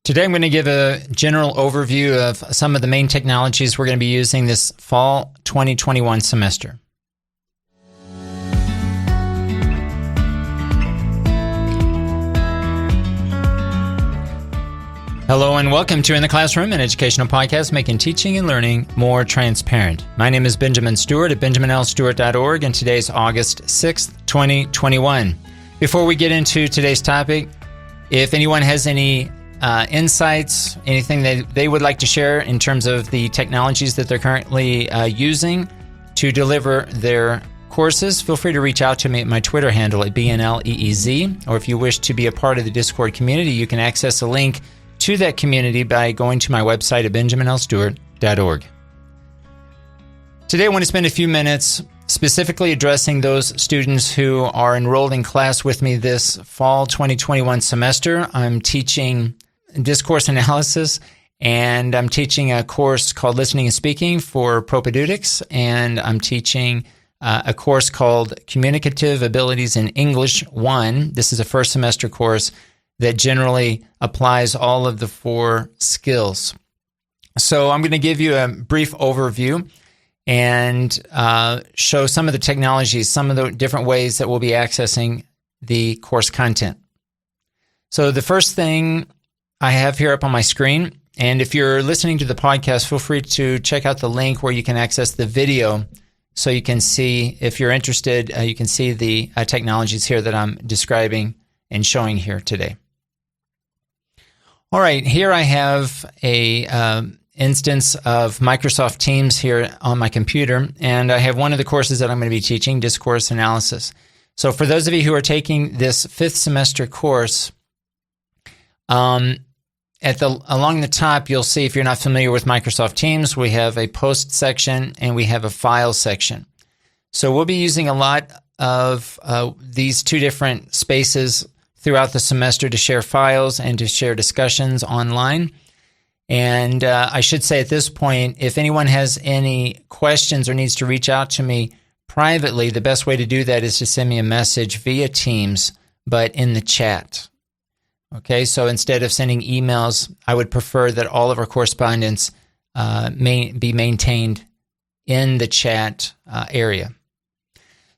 Today I'm going to give a general overview of some of the main technologies we're going to be using this fall 2021 semester. Hello and welcome to In the Classroom, an educational podcast making teaching and learning more transparent. My name is Benjamin Stewart at benjaminlstewart.org, and today's August 6th, 2021. Before we get into today's topic, if anyone has any insights, anything that they would like to share in terms of the technologies that they're currently using to deliver their courses, feel free to reach out to me at my Twitter handle at BNLEEZ, or if you wish to be a part of the Discord community, you can access a link to that community by going to my website at benjaminlstewart.org. Today I want to spend a few minutes specifically addressing those students who are enrolled in class with me this fall 2021 semester. I'm teaching discourse analysis, and I'm teaching a course called Listening and Speaking for Propedeutics, and I'm teaching a course called Communicative Abilities in English 1. This is a first semester course that generally applies all of the 4 skills. So I'm going to give you a brief overview and show some of the technologies, some of the different ways that we'll be accessing the course content. So the first thing I have here up on my screen, and if you're listening to the podcast, feel free to check out the link where you can access the video so you can see, if you're interested, you can see the technologies here that I'm describing and showing here today. All right, here I have a instance of Microsoft Teams here on my computer, and I have one of the courses that I'm going to be teaching, Discourse Analysis. So for those of you who are taking this 5th semester course, along the top, you'll see, if you're not familiar with Microsoft Teams, we have a post section and we have a file section. So we'll be using a lot of these 2 different spaces throughout the semester to share files and to share discussions online. And I should say at this point, if anyone has any questions or needs to reach out to me privately, the best way to do that is to send me a message via Teams, but in the chat. Okay, so instead of sending emails, I would prefer that all of our correspondence be maintained in the chat area.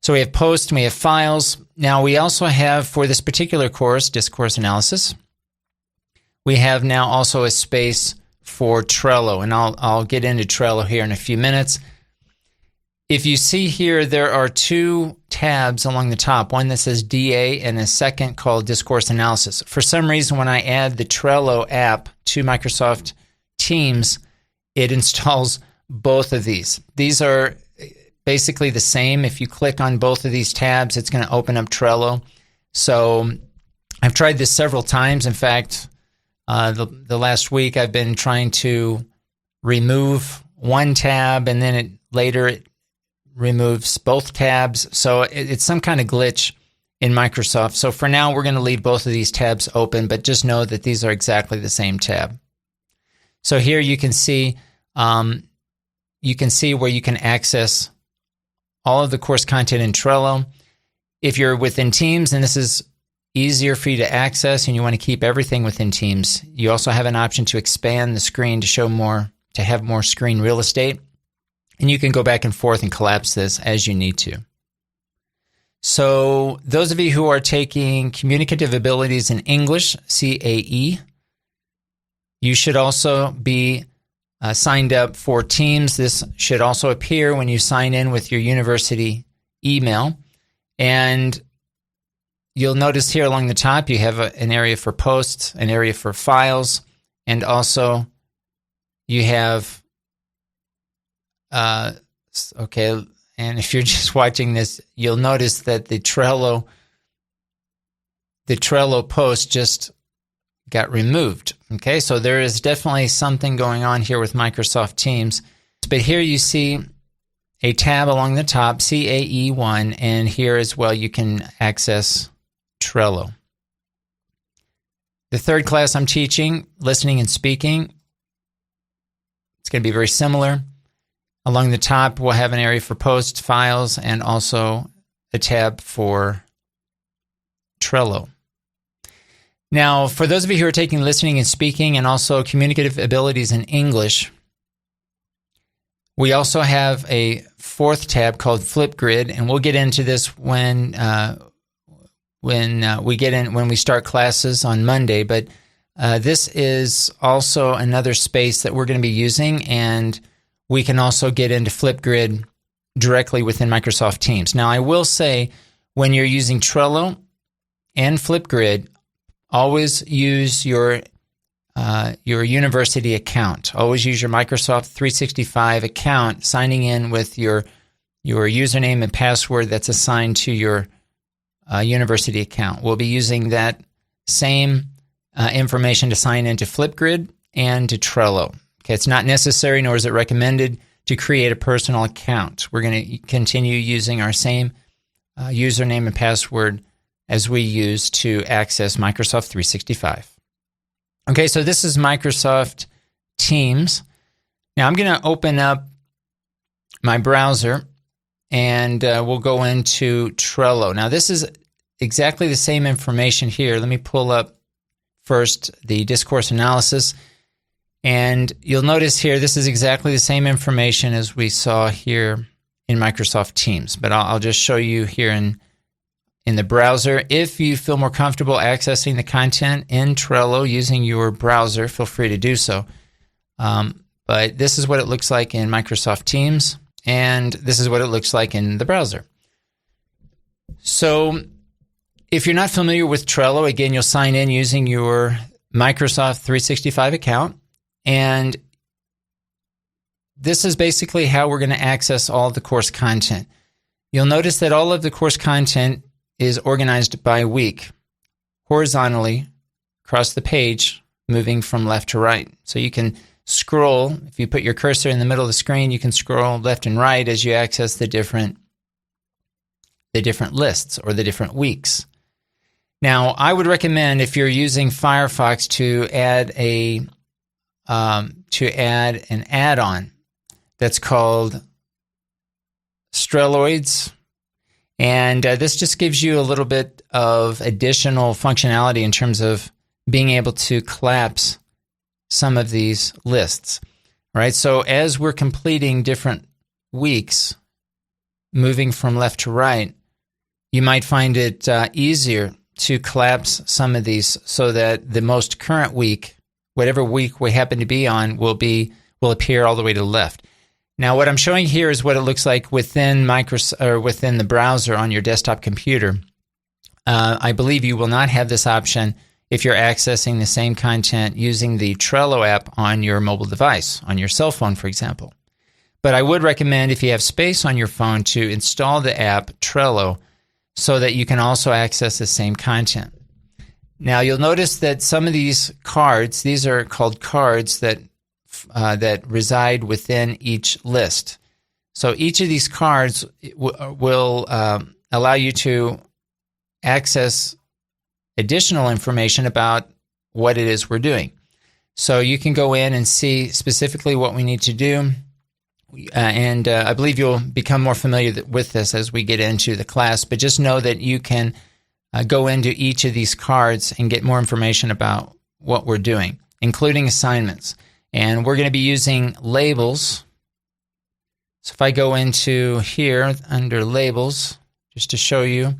So we have posts, we have files. Now we also have, for this particular course, Discourse Analysis, we have now also a space for Trello, and I'll get into Trello here in a few minutes. If you see here, there are 2 tabs along the top, one that says DA and a second called Discourse Analysis. For some reason, when I add the Trello app to Microsoft Teams, it installs both of these. These are basically the same. If you click on both of these tabs, it's going to open up Trello. So I've tried this several times. In fact, the last week I've been trying to remove one tab, and then later it removes both tabs. So it's some kind of glitch in Microsoft. So for now, we're going to leave both of these tabs open, but just know that these are exactly the same tab. So here you can see where you can access all of the course content in Trello. If you're within Teams, and this is easier for you to access and you want to keep everything within Teams, you also have an option to expand the screen to show more, to have more screen real estate. And you can go back and forth and collapse this as you need to. So those of you who are taking Communicative Abilities in English, CAE, you should also be signed up for Teams. This should also appear when you sign in with your university email. And you'll notice here along the top, you have an area for posts, an area for files, and also you have okay, and if you're just watching this, you'll notice that the Trello post just got removed. Okay, so there is definitely something going on here with Microsoft Teams. But here you see a tab along the top, CAE1, and here as well you can access Trello. The third class I'm teaching, Listening and Speaking, it's going to be very similar. Along the top, we'll have an area for posts, files, and also a tab for Trello. Now, for those of you who are taking listening and speaking and also communicative abilities in English, we also have a fourth tab called Flipgrid, and we'll get into this when we start classes on Monday. But this is also another space that we're going to be using, and we can also get into Flipgrid directly within Microsoft Teams. Now, I will say, when you're using Trello and Flipgrid, always use your university account. Always use your Microsoft 365 account, signing in with your username and password that's assigned to your university account. We'll be using that same information to sign into Flipgrid and to Trello. Okay, it's not necessary, nor is it recommended, to create a personal account. We're going to continue using our same username and password as we use to access Microsoft 365. Okay, so this is Microsoft Teams. Now I'm going to open up my browser, and we'll go into Trello. Now this is exactly the same information here. Let me pull up first the discourse analysis, and you'll notice here this is exactly the same information as we saw here in Microsoft Teams, but I'll just show you here in the browser. If you feel more comfortable accessing the content in Trello using your browser, feel free to do so. But this is what it looks like in Microsoft Teams, and this is what it looks like in the browser. So if you're not familiar with Trello, again, you'll sign in using your Microsoft 365 account, and this is basically how we're going to access all of the course content. You'll notice that all of the course content is organized by week, horizontally across the page, moving from left to right. So you can scroll, if you put your cursor in the middle of the screen, you can scroll left and right as you access the different lists or the different weeks. Now, I would recommend, if you're using Firefox, to add an add-on that's called Strelloids. And this just gives you a little bit of additional functionality in terms of being able to collapse some of these lists, right? So as we're completing different weeks, moving from left to right, you might find it easier to collapse some of these so that the most current week, whatever week we happen to be on, will appear all the way to the left. Now, what I'm showing here is what it looks like within within the browser on your desktop computer. I believe you will not have this option if you're accessing the same content using the Trello app on your mobile device, on your cell phone, for example. But I would recommend, if you have space on your phone, to install the app Trello so that you can also access the same content. Now, you'll notice that some of these cards, these are called cards that reside within each list. So each of these cards will allow you to access additional information about what it is we're doing. So you can go in and see specifically what we need to do. And I believe you'll become more familiar with this as we get into the class, but just know that you can go into each of these cards and get more information about what we're doing, including assignments. And we're going to be using labels. So if I go into here under labels, just to show you,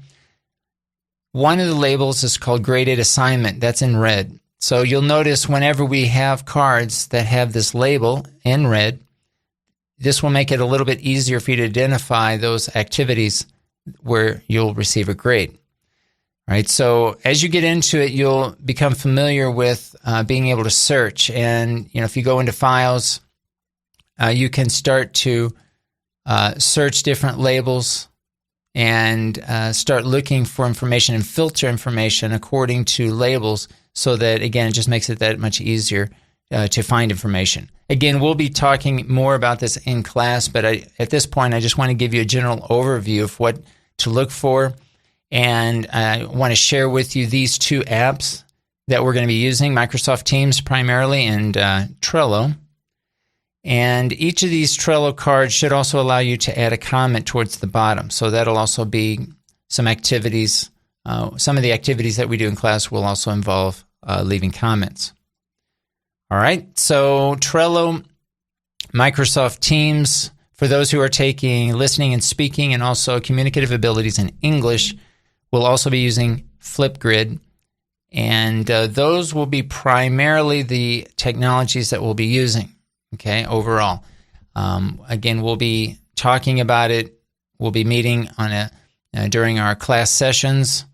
one of the labels is called graded assignment. That's in red. So you'll notice whenever we have cards that have this label in red, this will make it a little bit easier for you to identify those activities where you'll receive a grade. Right, so as you get into it, you'll become familiar with being able to search. And if you go into files, you can start to search different labels and start looking for information and filter information according to labels, so that, again, it just makes it that much easier to find information. Again, we'll be talking more about this in class, but at this point, I just want to give you a general overview of what to look for. And I want to share with you these two apps that we're going to be using, Microsoft Teams primarily and Trello. And each of these Trello cards should also allow you to add a comment towards the bottom. So that'll also be some activities some of the activities that we do in class will also involve leaving comments. All right, so Trello, Microsoft Teams, for those who are taking listening and speaking and also communicative abilities in English, we'll also be using Flipgrid. And those will be primarily the technologies that we'll be using, okay, overall. Again, we'll be talking about it. We'll be meeting on during our class sessions.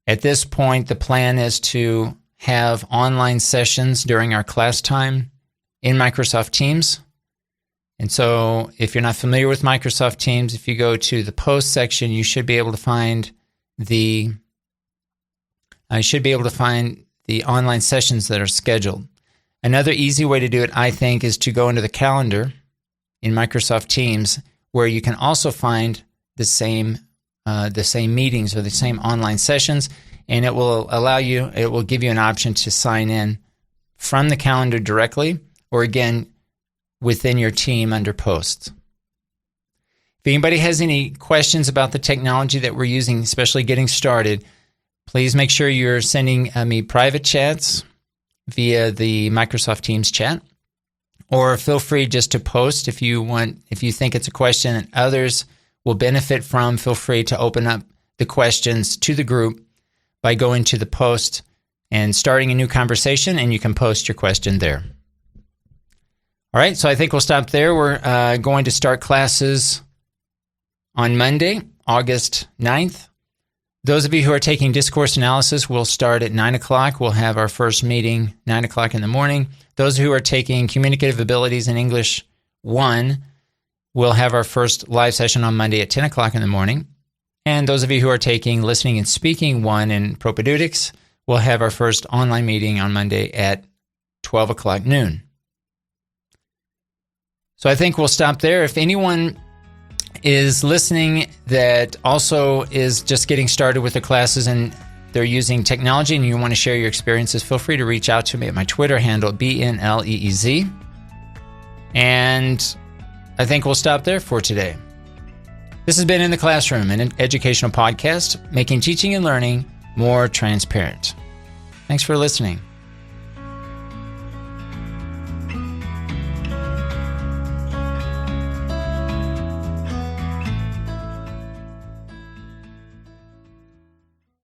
At this point, the plan is to have online sessions during our class time in Microsoft Teams. And so if you're not familiar with Microsoft Teams, if you go to the post section, you should be able to find the online sessions that are scheduled. Another easy way to do it, I think, is to go into the calendar in Microsoft Teams, where you can also find the same meetings or the same online sessions, and it will give you an option to sign in from the calendar directly, or again, within your team under posts. If anybody has any questions about the technology that we're using, especially getting started, please make sure you're sending me private chats via the Microsoft Teams chat, or feel free just to post if you think it's a question that others will benefit from. Feel free to open up the questions to the group by going to the post and starting a new conversation, and you can post your question there. All right, so I think we'll stop there. We're going to start classes on Monday, August 9th. Those of you who are taking discourse analysis will start at 9 o'clock. We'll have our first meeting 9 o'clock in the morning. Those who are taking communicative abilities in English 1 will have our first live session on Monday at 10 o'clock in the morning. And those of you who are taking listening and speaking 1 in propaedeutics will have our first online meeting on Monday at 12 o'clock noon. So I think we'll stop there. If anyone is listening that also is just getting started with the classes and they're using technology and you want to share your experiences, feel free to reach out to me at my Twitter handle, BNLEEZ. And I think we'll stop there for today. This has been In the Classroom, an educational podcast making teaching and learning more transparent. Thanks for listening.